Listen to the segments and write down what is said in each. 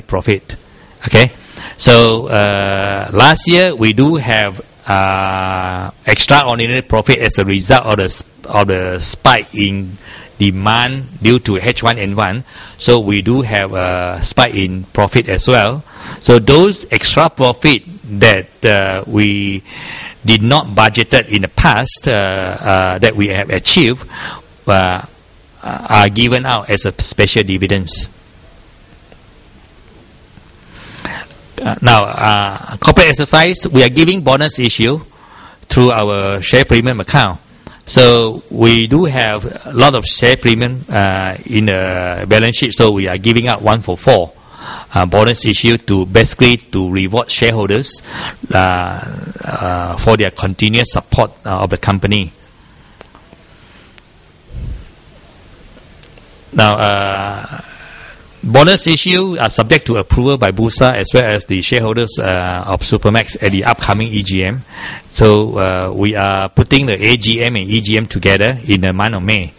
profit. Okay, so last year we do have extraordinary profit as a result of the spike in demand due to H1N1. So we do have a spike in profit as well. So those extra profit that we did not budgeted in the past that we have achieved are given out as a special dividends. Now, corporate exercise, we are giving bonus issue through our share premium account. So we do have a lot of share premium in the balance sheet. So we are giving out 1 for 4 bonus issue to basically to reward shareholders for their continuous support of the company. Now, bonus issue are subject to approval by Bursa as well as the shareholders of Supermax at the upcoming EGM. So we are putting the AGM and EGM together in the month of May.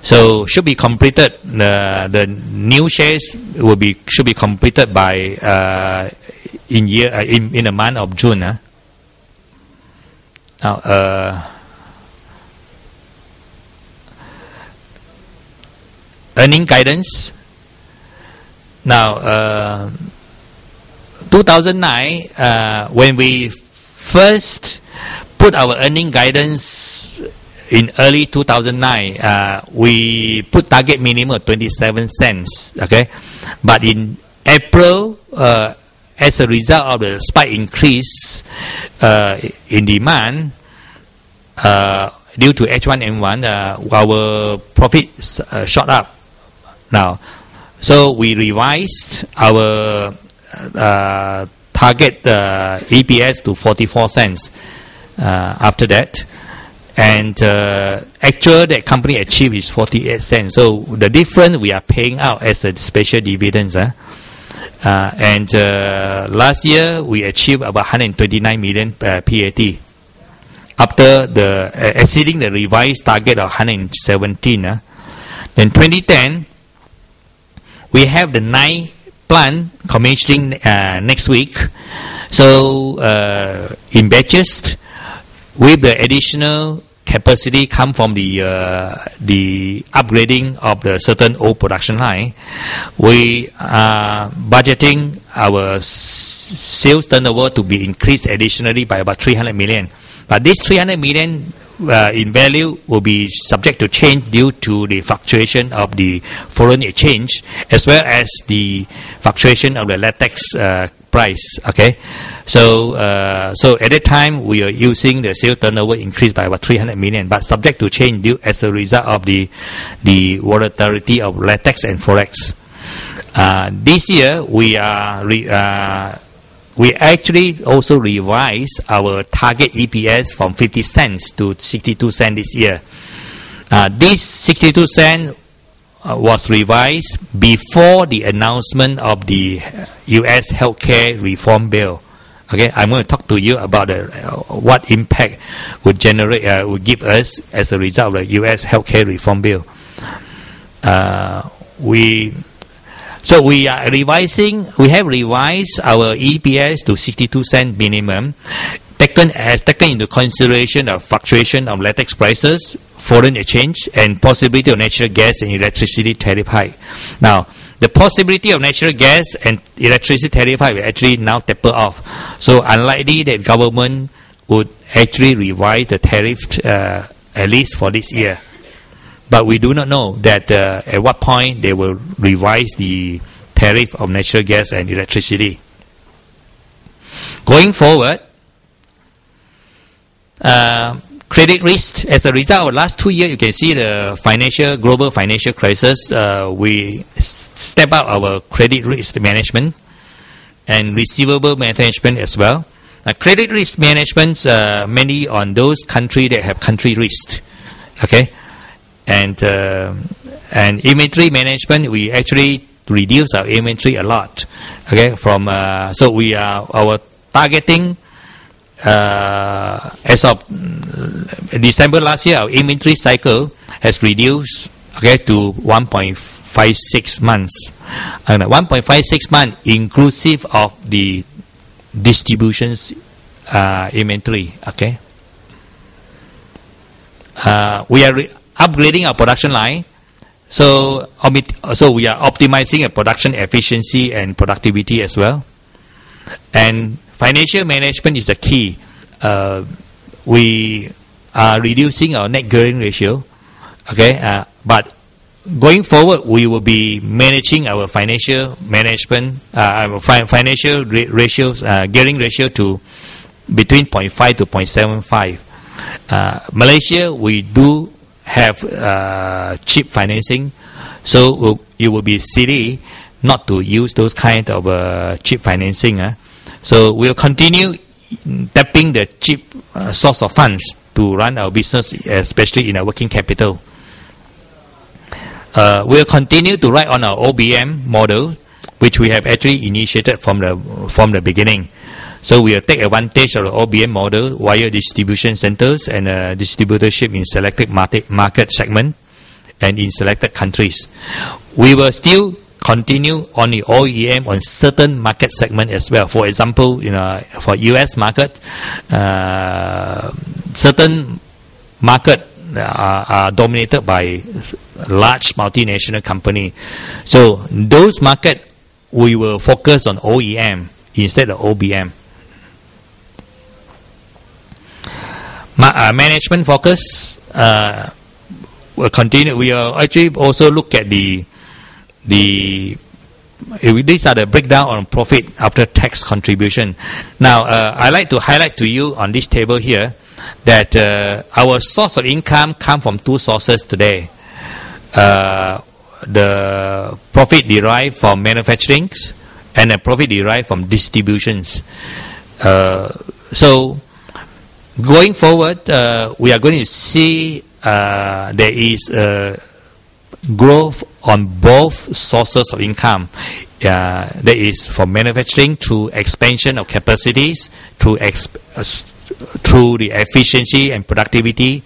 So should be completed. The new shares should be completed by in the month of June. Now, earning guidance. Now, 2009, when we first put our earning guidance in early 2009, we put target minimum of 27 cents. Okay, but in April, as a result of the spike increase in demand due to H1N1, our profits shot up. Now, so we revised our target EPS to 44 cents after that, and actual that company achieved is 48 cents. So the difference we are paying out as a special dividends. And last year we achieved about 129 million PAT after the exceeding the revised target of 117. Then 2010. We have the 9th plant commissioning next week. So in batches, with the additional capacity come from the upgrading of the certain old production line, we are budgeting our sales turnover to be increased additionally by about 300 million. But this 300 million in value will be subject to change due to the fluctuation of the foreign exchange as well as the fluctuation of the latex price. Okay, so so at that time we are using the sales turnover increase by about 300 million, but subject to change due as a result of the volatility of latex and forex. This year we actually also revised our target EPS from 50 cents to 62 cents this year. This 62 cents was revised before the announcement of the U.S. healthcare reform bill. Okay, I'm going to talk to you about what impact would give us as a result of the U.S. healthcare reform bill. So we are revising. We have revised our EPS to 62 cents minimum, taken into consideration of fluctuation of latex prices, foreign exchange, and possibility of natural gas and electricity tariff hike. Now, the possibility of natural gas and electricity tariff hike will actually now taper off. So unlikely that government would actually revise the tariff at least for this year. But we do not know that at what point they will revise the tariff of natural gas and electricity. Going forward, credit risk. As a result of the last 2 years, you can see the global financial crisis. We step up our credit risk management and receivable management as well. Credit risk management mainly on those countries that have country risk. Okay. And inventory management, we actually reduce our inventory a lot. Okay, so we are our targeting as of December last year, our inventory cycle has reduced to 1.5 1.56 months. 1.56 months inclusive of the distributions inventory. Okay. We are upgrading our production line, so we are optimizing our production efficiency and productivity as well. And financial management is the key. We are reducing our net gearing ratio. Okay, but going forward, we will be managing our financial management, financial ratios, gearing ratio to between 0.5 to 0.75. Malaysia, we do have cheap financing, so it will be silly not to use those kind of cheap financing. So we'll continue tapping the cheap source of funds to run our business, especially in our working capital. We'll continue to ride on our OBM model, which we have actually initiated from the beginning. So we'll take advantage of the OBM model via distribution centers and distributorship in selected market segment and in selected countries. We will still continue on the OEM on certain market segment as well. For example, for US market, certain market are dominated by large multinational company. So those market we will focus on OEM instead of OBM. Management focus will continue. We will actually also look at these are the breakdown on profit after tax contribution. Now, I like to highlight to you on this table here that our source of income come from two sources today. The profit derived from manufacturing and the profit derived from distributions. So going forward, we are going to see there is growth on both sources of income. There is from manufacturing through expansion of capacities, through the efficiency and productivity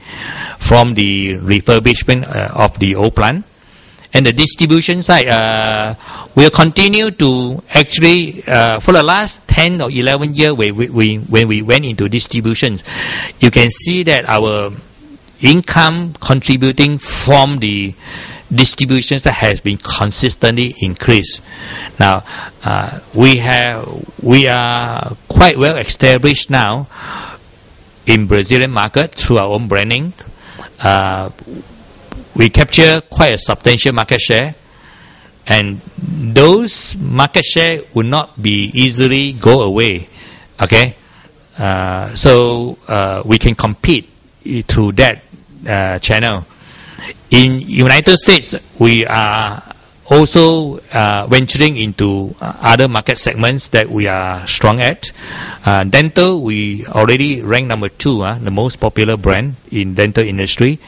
from the refurbishment of the old plant. And the distribution side will continue to actually, for the last 10 or 11 years when we went into distributions, you can see that our income contributing from the distributions that has been consistently increased. Now, we are quite well established now in Brazilian market through our own branding. We capture quite a substantial market share, and those market share will not be easily go away. Okay, so we can compete through that channel. In United States, we are also venturing into other market segments that we are strong at. Dental, we already ranked number 2, the most popular brand in dental industry.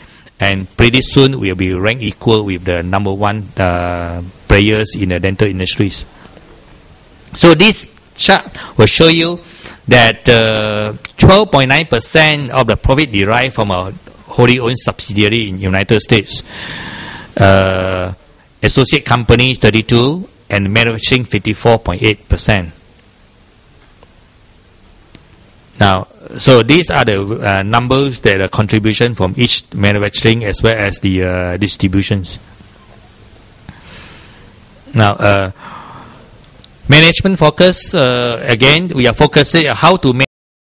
And pretty soon we'll be ranked equal with the number 1 players in the dental industries. So this chart will show you that 12.9% of the profit derived from a wholly owned subsidiary in United States, associate companies 32%, and manufacturing 54.8%. Now, so these are the numbers that are contribution from each manufacturing as well as the distributions. Now, management focus, again, we are focusing on how to